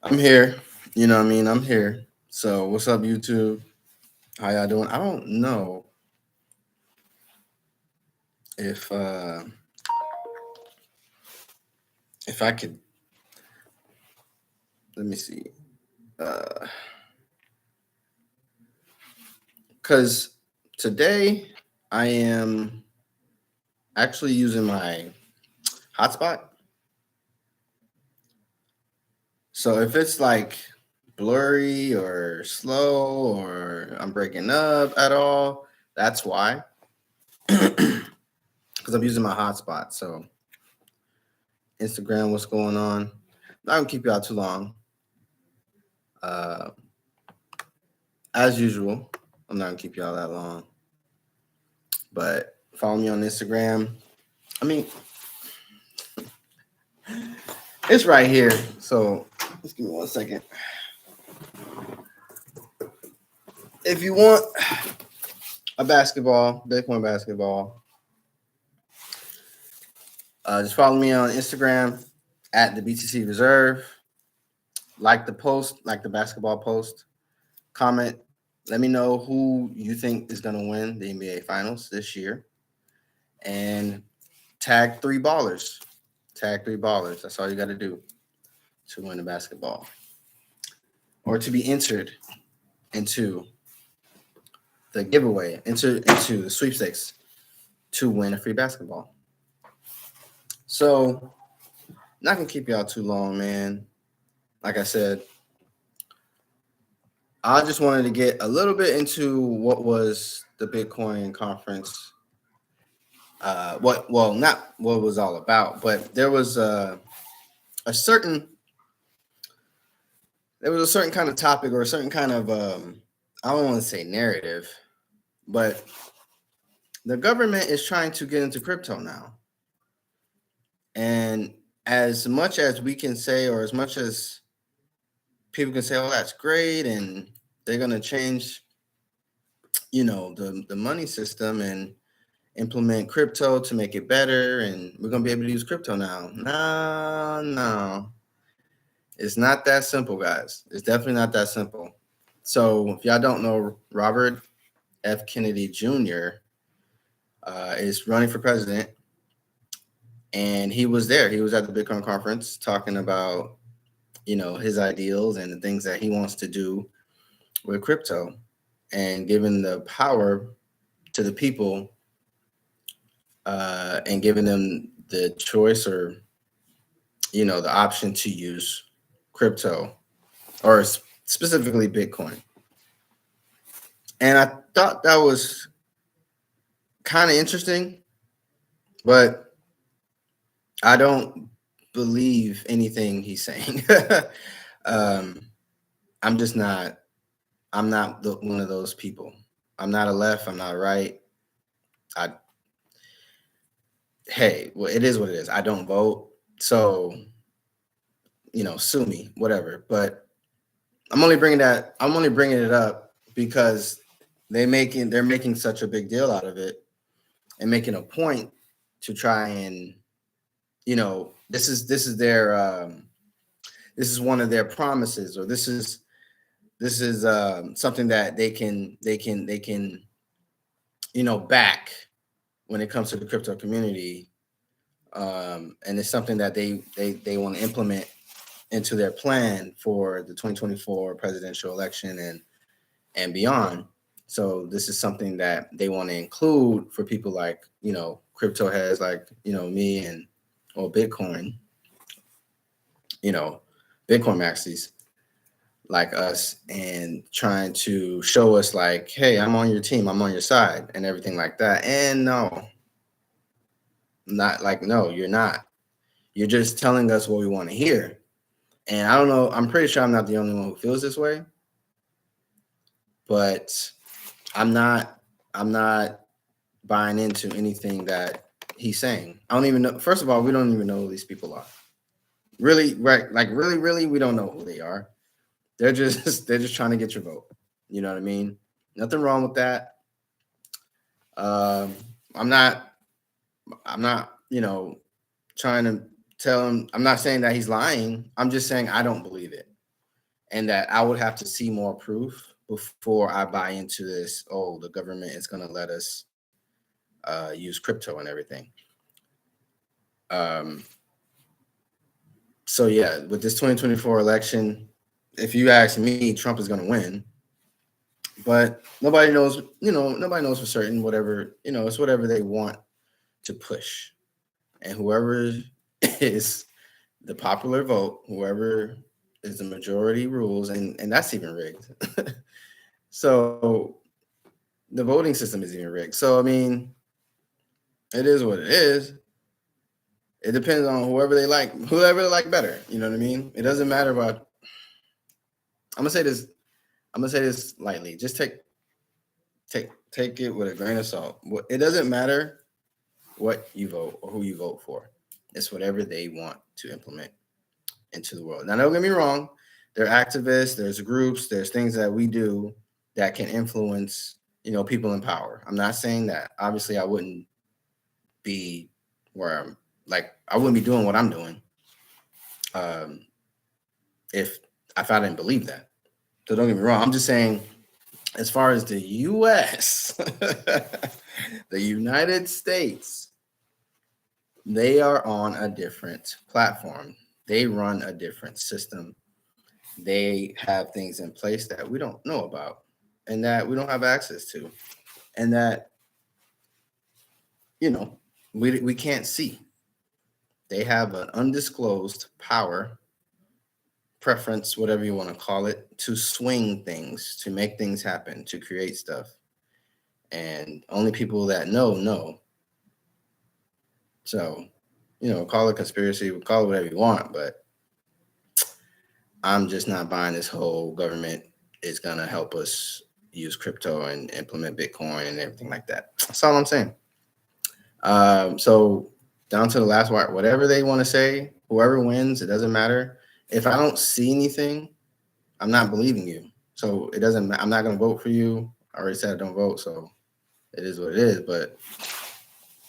I'm here. You know what I mean? I'm here. So what's up, YouTube? How y'all doing? I don't know if if I could let me see. Uh cause today I am actually using my hotspot. So if it's like blurry or slow or I'm breaking up at all, that's why. Because I'm using my hotspot. So Instagram, what's going on? Not gonna keep y'all too long. Uh, as usual, I'm not gonna keep y'all that long. But follow me on Instagram. I mean, it's right here. So just give me 1 second. If you want a basketball, Bitcoin basketball, just follow me on Instagram at the BTC Reserve. Like the post, like the basketball post. Comment. Let me know who you think is gonna win the NBA Finals this year, and tag three ballers. Tag three ballers. That's all you got to do to win a basketball or to be entered into the giveaway, into the sweepstakes to win a free basketball. So, not gonna keep y'all too long, man. Like I said, I just wanted to get a little bit into what was the Bitcoin conference. Not what it was all about, but a certain there was a certain kind of topic or a certain kind of I don't want to say narrative, but the government is trying to get into crypto now. And as much as we can say, or as much as people can say, oh, that's great, and they're gonna change, the money system and implement crypto to make it better, and we're gonna be able to use crypto now. No, no. It's not that simple, guys. It's definitely not that simple. So if y'all don't know, Robert F. Kennedy Jr. Is running for president, and he was there. He was at the Bitcoin conference talking about his ideals and the things that he wants to do with crypto, and giving the power to the people, and giving them the choice, or the option to use crypto, or specifically Bitcoin. And I thought that was kind of interesting, but I don't believe anything he's saying. um, I'm just not. I'm not one of those people. I'm not a left. I'm not a right. I Hey, well, it is what it is. I don't vote, so sue me, whatever. But I'm only bringing it up because they're making such a big deal out of it, and making a point to try and this is their this is one of their promises, or this is something that they can back when it comes to the crypto community, and it's something that they want to implement into their plan for the 2024 presidential election and beyond. So this is something that they want to include for people like crypto heads like me, and or you know Bitcoin maxis like us, and trying to show us like, hey, I'm on your team, I'm on your side, and everything like that. And no, not like, no, you're not. You're just telling us what we want to hear. And I don't know, I'm pretty sure I'm not the only one who feels this way, but I'm not buying into anything that he's saying. I don't even know. First of all, we don't even know who these people are. Really, right? Like really, really, we don't know who they are. They're just trying to get your vote. You know what I mean? Nothing wrong with that. Um, I'm not I'm not, trying to tell him. I'm not saying that he's lying. I'm just saying I don't believe it. and that I would have to see more proof before I buy into this. Oh, the government is going to let us use crypto and everything. Um, so yeah, with this 2024 election, if you ask me, Trump is going to win. But nobody knows, nobody knows for certain. Whatever, it's whatever they want to push, and whoever is the popular vote, whoever is the majority rules, and that's even rigged. So the voting system is even rigged. So I mean, it is what it is. It depends on whoever they like better. You know what I mean? It doesn't matter about. I'm gonna say this. I'm gonna say this lightly. Just take it with a grain of salt. It doesn't matter what you vote or who you vote for. It's whatever they want to implement into the world. Now, don't get me wrong. There are activists. There's groups. There's things that we do that can influence, people in power. I'm not saying that. Obviously, I wouldn't be where I wouldn't be doing what I'm doing if I didn't believe that. So don't get me wrong. I'm just saying, as far as the U.S., the United States, they are on a different platform. They run a different system. They have things in place that we don't know about and that we don't have access to, and that, we can't see. They have an undisclosed power, preference, whatever you want to call it, to swing things, to make things happen, to create stuff. And only people that know. So, call it conspiracy, call it whatever you want, but I'm just not buying this whole government is going to help us use crypto and implement Bitcoin and everything like that. That's all I'm saying. So down to the last wire, whatever they want to say, whoever wins, it doesn't matter. If I don't see anything, I'm not believing you. So it doesn't, I'm not going to vote for you. I already said I don't vote. So it is what it is, but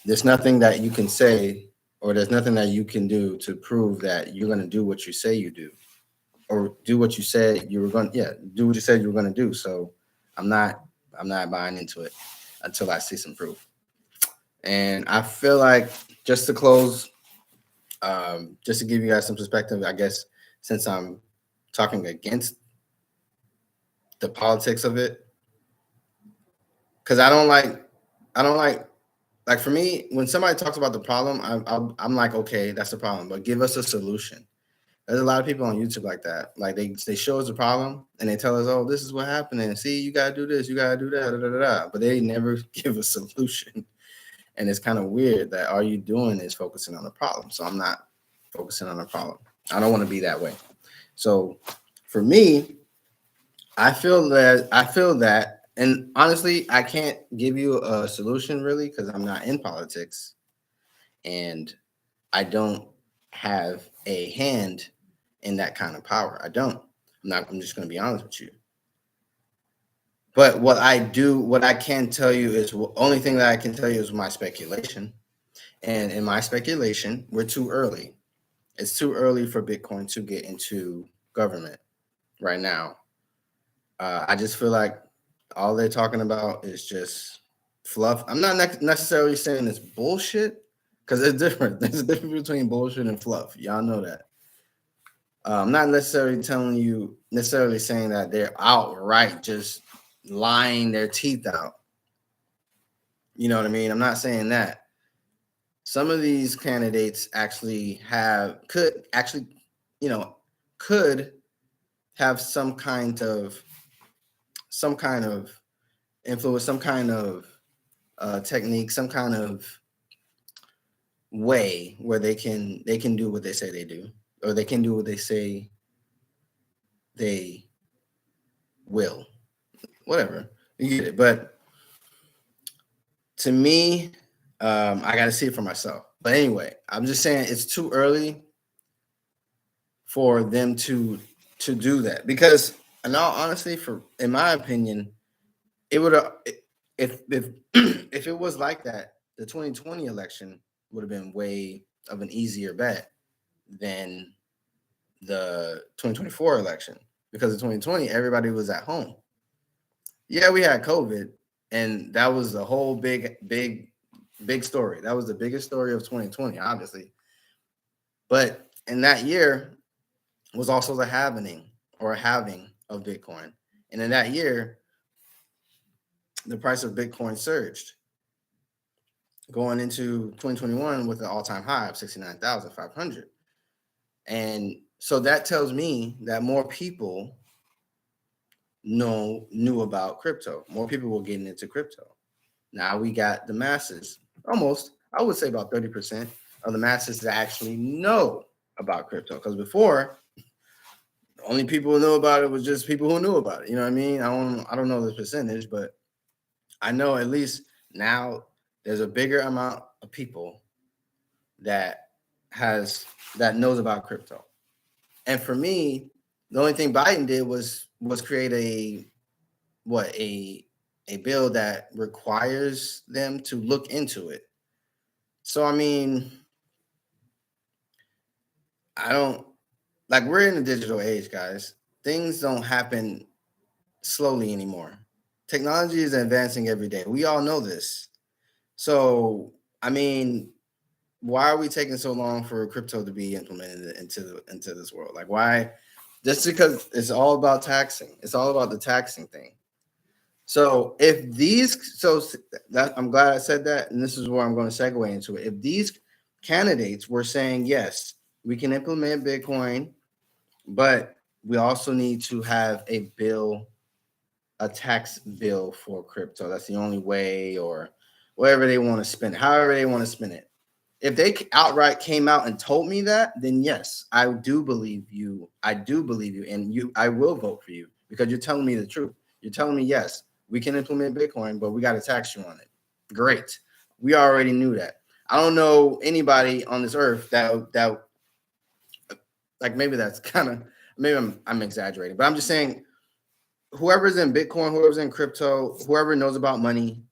there's nothing that you can say, or there's nothing that you can do to prove that you're going to do what you say you do, or do what you said you were going to, do what you said you were going to do. So I'm not buying into it until I see some proof. And I feel like, just to close, just to give you guys some perspective, I guess, since I'm talking against the politics of it, because I don't like, for me, when somebody talks about the problem, I'm like, okay, that's the problem, but give us a solution. There's a lot of people on YouTube like that. Like, they show us the problem and they tell us, oh, this is what happened, and see, you gotta do this, you gotta do that, da, da, da, da. But they never give a solution. And it's kind of weird that all you're doing is focusing on the problem. So I'm not focusing on the problem. I don't want to be that way. So for me, I feel that, and honestly, I can't give you a solution really, because I'm not in politics and I don't have a hand in that kind of power. I don't. I'm just going to be honest with you. But what I can tell you is, only thing that I can tell you is my speculation. And in my speculation, we're too early. It's too early for Bitcoin to get into government right now. I just feel like all they're talking about is just fluff. I'm not necessarily saying it's bullshit, because it's different. There's a difference between bullshit and fluff. Y'all know that. I'm not necessarily saying that they're outright just lying their teeth out. You know what I mean? I'm not saying that. Some of these candidates could have some kind of influence, some kind of technique, some kind of way where they can do what they say they do, or they can do what they say they will. Whatever, you get it. But to me, I got to see it for myself. But anyway, I'm just saying it's too early for them to do that, because, in all honesty, in my opinion, it would have, if if it was like that, the 2020 election would have been way of an easier bet than the 2024 election. because in 2020 everybody was at home. Yeah, we had COVID, and that was the whole big story. That was the biggest story of 2020, obviously. But in that year was also the halving or halving of Bitcoin. And in that year, the price of Bitcoin surged, going into 2021 with an all-time high of 69,500. And so that tells me that more people knew about crypto. More people were getting into crypto. Now we got the masses, almost, I would say about 30% of the masses that actually know about crypto. Because before, the only people who knew about it was just people who knew about it. You know what I mean? I don't know the percentage, but I know at least now there's a bigger amount of people that knows about crypto. And for me, the only thing Biden did was create a bill that requires them to look into it. So I mean, I don't like we're in a digital age, guys. Things don't happen slowly anymore. Technology is advancing every day. We all know this. So I mean, why are we taking so long for crypto to be implemented into this world? Like why? Just because it's all about taxing. It's all about the taxing thing. So if these, so that I'm glad I said that, and this is where I'm going to segue into it. If these candidates were saying yes, we can implement Bitcoin, but we also need to have a bill, a tax bill for crypto. That's the only way, or whatever they want to spin it, however they want to spin it. If they outright came out and told me that, then yes, I do believe you. I do believe you, and I will vote for you because you're telling me the truth. You're telling me yes, we can implement Bitcoin, but we got to tax you on it. Great. We already knew that. I don't know anybody on this earth that like maybe that's kind of maybe I'm exaggerating, but I'm just saying whoever's in Bitcoin, whoever's in crypto, whoever knows about money,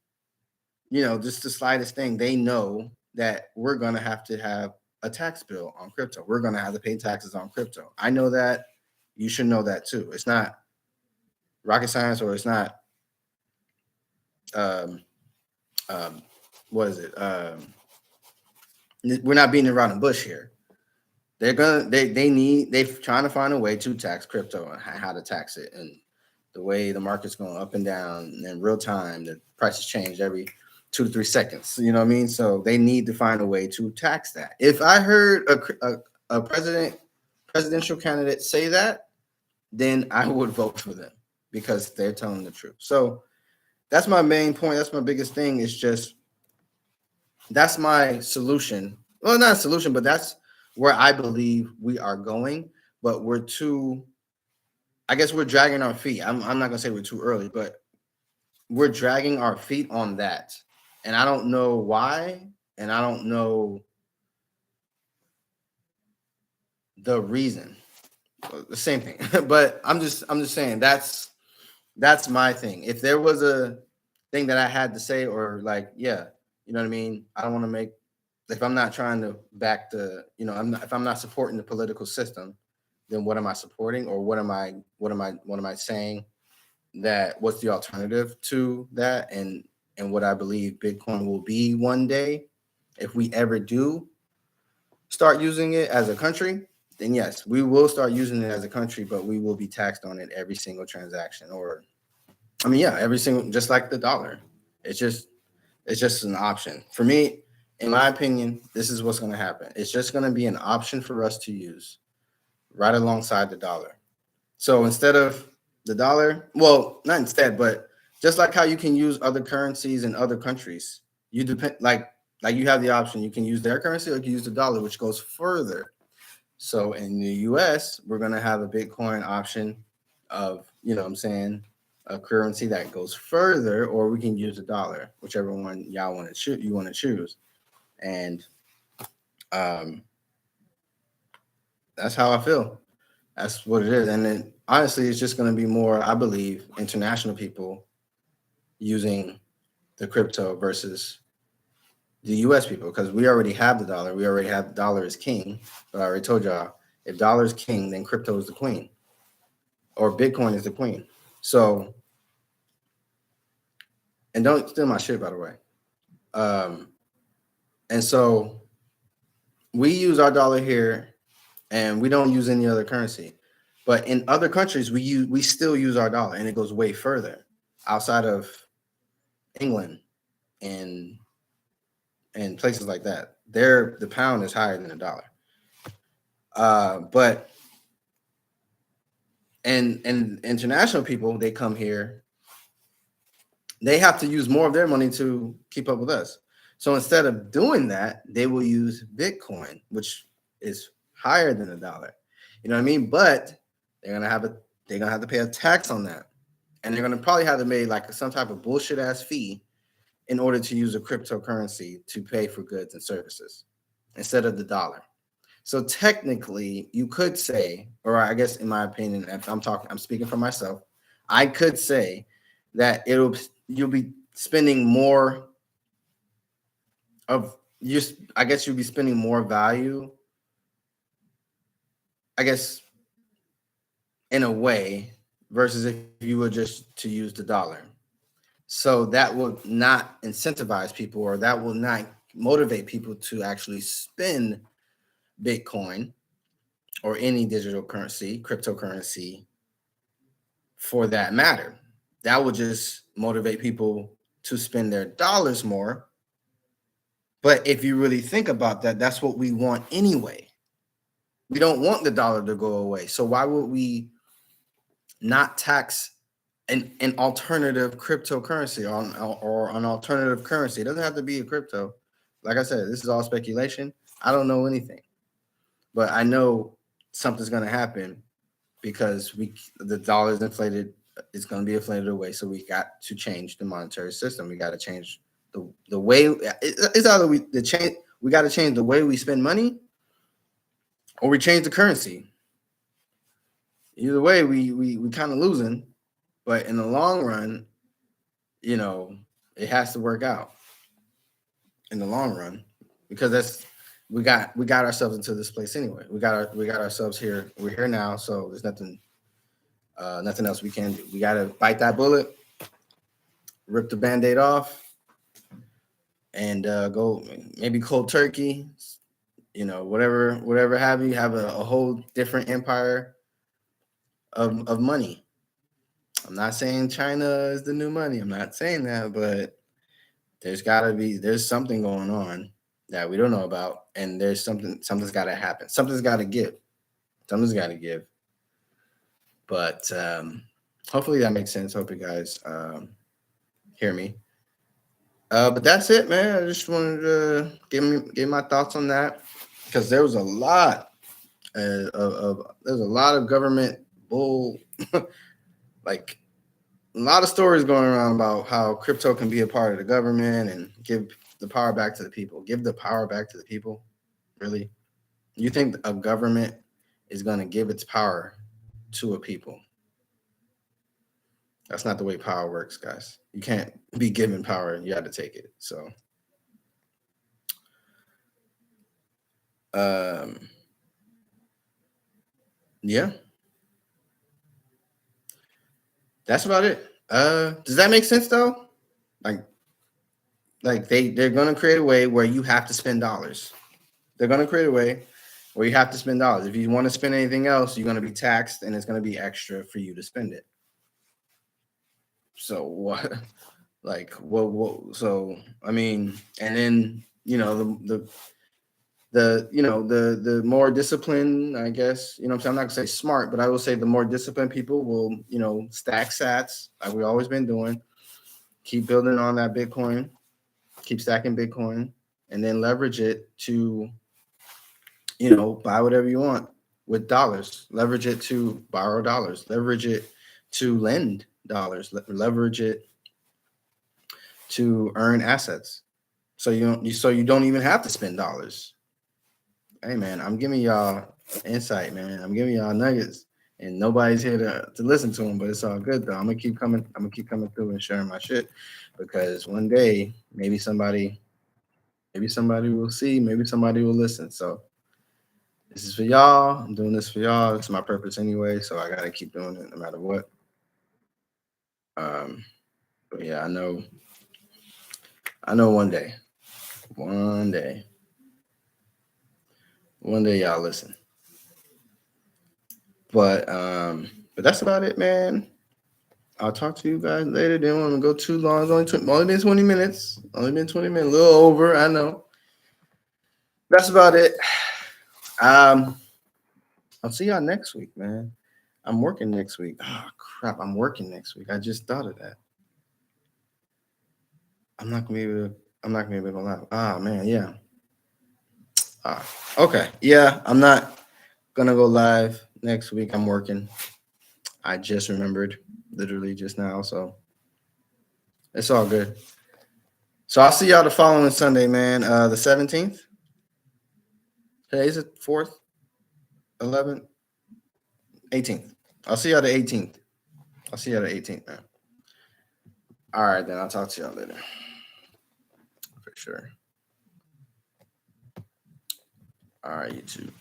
just the slightest thing, they know that we're going to have a tax bill on crypto. We're going to have to pay taxes on crypto. I know that. You should know that too. It's not rocket science, or it's not what is it? We're not beating around the bush here. They're trying to find a way to tax crypto and how to tax it, and the way the market's going up and down and in real time, the prices change every 2 to 3 seconds. You know what I mean? So they need to find a way to tax that. If I heard a presidential candidate say that, then I would vote for them because they're telling the truth. So that's my main point. That's my biggest thing. Is just that's my solution. Well, not a solution, but that's where I believe we are going. But I guess we're dragging our feet. I'm not gonna say we're too early, but we're dragging our feet on that. And I don't know why, and I don't know the reason. The same thing. But I'm just saying that's my thing. If there was a thing that I had to say, or like, yeah, you know what I mean? I don't want to make, if I'm not trying to back if I'm not supporting the political system, then what am I supporting, or what am I saying? That what's the alternative to that, and what I believe Bitcoin will be one day, if we ever do start using it as a country, then yes, we will start using it as a country, but we will be taxed on it every single transaction, or every single, just like the dollar. It's just an option for me. In my opinion, this is what's going to happen. It's just going to be an option for us to use right alongside the dollar. So instead of the dollar, well, not instead, but just like how you can use other currencies in other countries, you depend like you have the option. You can use their currency, or you can use the dollar, which goes further. So in the US, we're going to have a Bitcoin option of, what I'm saying, a currency that goes further, or we can use the dollar, whichever one y'all want to choose. And that's how I feel. That's what it is. And then honestly, it's just going to be more, I believe, international people using the crypto versus the US people, because we already have the dollar. We already have the dollar as king. But I already told y'all, if dollar is king, then crypto is the queen. or Bitcoin is the queen. So, and don't steal my shit, by the way. And so we use our dollar here, and we don't use any other currency. But in other countries, we still use our dollar, and it goes way further outside of England and places like that. There, the pound is higher than the dollar. But and international people, they come here, they have to use more of their money to keep up with us. So instead of doing that, they will use Bitcoin, which is higher than the dollar. You know what I mean? But they're gonna have to pay a tax on that, and they're gonna probably have to pay like some type of bullshit ass fee in order to use a cryptocurrency to pay for goods and services instead of the dollar. So technically, you could say, or I guess in my opinion, if I'm speaking for myself, I could say that you'll be spending more of you. I guess you'll be spending more value, I guess, in a way, versus if you were just to use the dollar. So that will not incentivize people, or that will not motivate people to actually spend Bitcoin or any digital currency, cryptocurrency, for that matter. That will just motivate people to spend their dollars more. But if you really think about that, that's what we want anyway. We don't want the dollar to go away. So why would we not tax an alternative cryptocurrency or an alternative currency? It doesn't have to be a crypto. Like I said, this is all speculation. I don't know anything, but I know something's going to happen because the dollar is inflated. It's going to be inflated away. So we got to change the monetary system. We got to change the way. It's either we got to change the way we spend money, or we change the currency. Either way, we kind of losing, but in the long run, it has to work out in the long run, because we got ourselves into this place anyway. We got ourselves here. We're here now, so there's nothing else we can do. We got to bite that bullet, rip the Band-Aid off, and go maybe cold turkey, whatever have you, have a whole different empire of money. I'm not saying China is the new money. I'm not saying that, but there's something going on that we don't know about, and something's got to happen. Something's got to give. But hopefully that makes sense. Hope you guys hear me. But that's it, man. I just wanted to give my thoughts on that, because there was a lot of government bull, like a lot of stories going around about how crypto can be a part of the government and give the power back to the people. Give the power back to the people? Really? You think a government is going to give its power to a people? That's not the way power works, guys. You can't be given power. You have to take it. So, yeah, that's about it. Does that make sense though? Like they're going to create a way where you have to spend dollars. They're going to create a way where you have to spend dollars. If you want to spend anything else, you're going to be taxed, and it's going to be extra for you to spend it. So what? Like what? So I mean, and then the more disciplined, I guess, I'm not gonna say smart, but I will say the more disciplined people will, stack sats like we've always been doing, keep building on that Bitcoin, keep stacking Bitcoin, and then leverage it to, buy whatever you want with dollars, leverage it to borrow dollars, leverage it to lend dollars, leverage it to earn assets. So you don't even have to spend dollars. Hey man, I'm giving y'all insight, man. I'm giving y'all nuggets, and nobody's here to listen to them, but it's all good though. I'm gonna keep coming through and sharing my shit, because one day maybe somebody will see, maybe somebody will listen. So This is for y'all. I'm doing this for y'all. It's my purpose anyway, so I gotta keep doing it no matter what. But yeah, I know one day, one day, y'all listen. But that's about it, man. I'll talk to you guys later. Didn't want to go too long. It's only been 20 minutes. Only been 20 minutes. A little over, I know. That's about it. I'll see y'all next week, man. I'm working next week. Oh crap, I'm working next week. I just thought of that. I'm not gonna be able to go live. Ah man, yeah. Okay. Yeah, I'm not gonna go live next week. I'm working. I just remembered literally just now, so it's all good. So I'll see y'all the following Sunday, man. The 17th. Today's the 4th, 11th, 18th. I'll see y'all the 18th. I'll see y'all the 18th, man. All right, then I'll talk to y'all later. For sure. All right, YouTube.